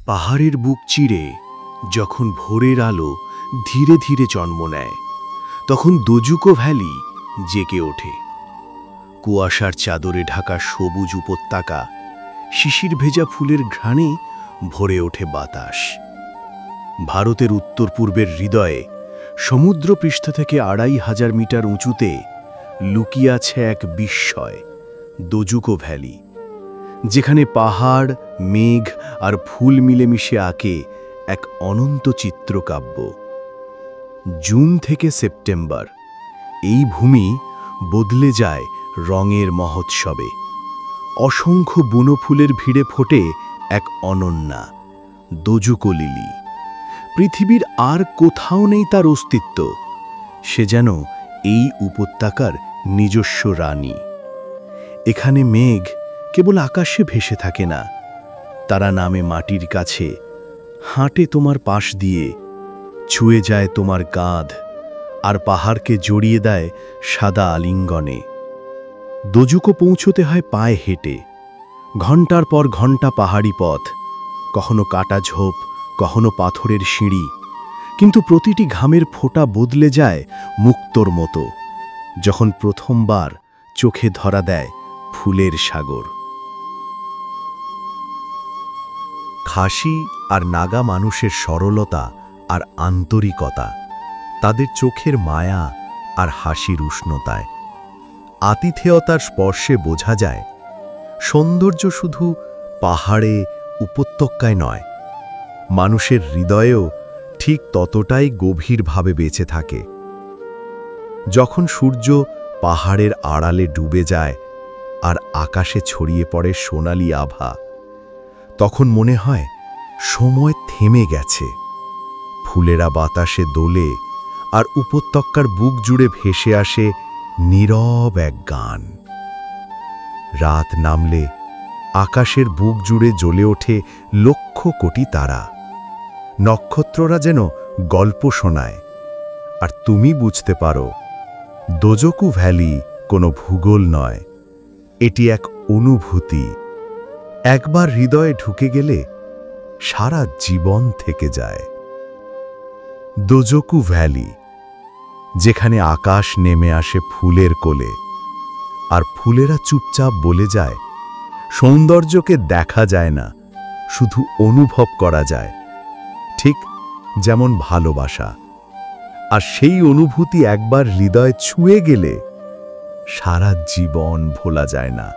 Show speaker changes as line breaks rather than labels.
পাহাড়ের বুক চিরে যখন ভোরের আলো ধীরে ধীরে জন্ম নেয়, তখন দোজুকো ভ্যালি জেগে ওঠে। কুয়াশার চাদরে ঢাকা সবুজ উপত্যকা, শিশির ভেজা ফুলের ঘ্রাণে ভরে ওঠে বাতাস। ভারতের উত্তর পূর্বের হৃদয়ে, সমুদ্রপৃষ্ঠ থেকে ২৫০০ মিটার উঁচুতে লুকিয়ে আছে এক বিস্ময়, দোজুকো ভ্যালি, যেখানে পাহাড়, মেঘ আর ফুল মিলেমিশে আঁকে এক অনন্ত চিত্রকাব্য। জুন থেকে সেপ্টেম্বর এই ভূমি বদলে যায় রঙের মহোৎসবে। অসংখ্য বুনো ফুলের ভিড়ে ফোটে এক অনন্যা দোজুকো লিলি। পৃথিবীর আর কোথাও নেই তার অস্তিত্ব। সে যেন এই উপত্যকার নিজস্ব রানী। এখানে মেঘ কেবল আকাশে ভেসে থাকে না, তারা নামে মাটির কাছে, হাঁটে তোমার পাশ দিয়ে, ছুঁয়ে যায় তোমার কাঁধ, আর পাহাড়কে জড়িয়ে দেয় সাদা আলিঙ্গনে। দোজুকো পৌঁছতে হয় পায়ে হেঁটে, ঘণ্টার পর ঘণ্টা পাহাড়ি পথ, কখনো কাটা ঝোপ, কখনো পাথরের সিঁড়ি, কিন্তু প্রতিটি ঘামের ফোঁটা বদলে যায় মুক্তোর মতো, যখন প্রথমবার চোখে ধরা দেয় ফুলের সাগর।
খাসি আর নাগা মানুষের সরলতা আর আন্তরিকতা, তাদের চোখের মায়া আর হাসির উষ্ণতায়, আতিথেয়তার স্পর্শে বোঝা যায় সৌন্দর্য শুধু পাহাড়ে, উপত্যকায় নয়, মানুষের হৃদয়েও ঠিক ততটাই গভীরভাবে বেঁচে থাকে। যখন সূর্য পাহাড়ের আড়ালে ডুবে যায় আর আকাশে ছড়িয়ে পড়ে সোনালি আভা, তখন মনে হয় সময় থেমে গেছে। ফুলেরা বাতাসে দোলে, আর উপত্যকার বুক জুড়ে ভেসে আসে নীরব এক গান। রাত নামলে আকাশের বুক জুড়ে জ্বলে ওঠে লক্ষ কোটি তারা। নক্ষত্ররা যেন গল্প শোনায়, আর তুমি বুঝতে পারো দোজুকো ভ্যালি কোনো ভূগোল নয়, এটি এক অনুভূতি। একবার হৃদয়ে ঢুকে গেলে সারা জীবন থেকে যায়। দোজুকো ভ্যালি, যেখানে আকাশ নেমে আসে ফুলের কোলে, আর ফুলেরা চুপচাপ বলে যায় সৌন্দর্যকে দেখা যায় না, শুধু অনুভব করা যায়, ঠিক যেমন ভালোবাসা। আর সেই অনুভূতি একবার হৃদয়ে ছুঁয়ে গেলে সারা জীবন ভোলা যায় না।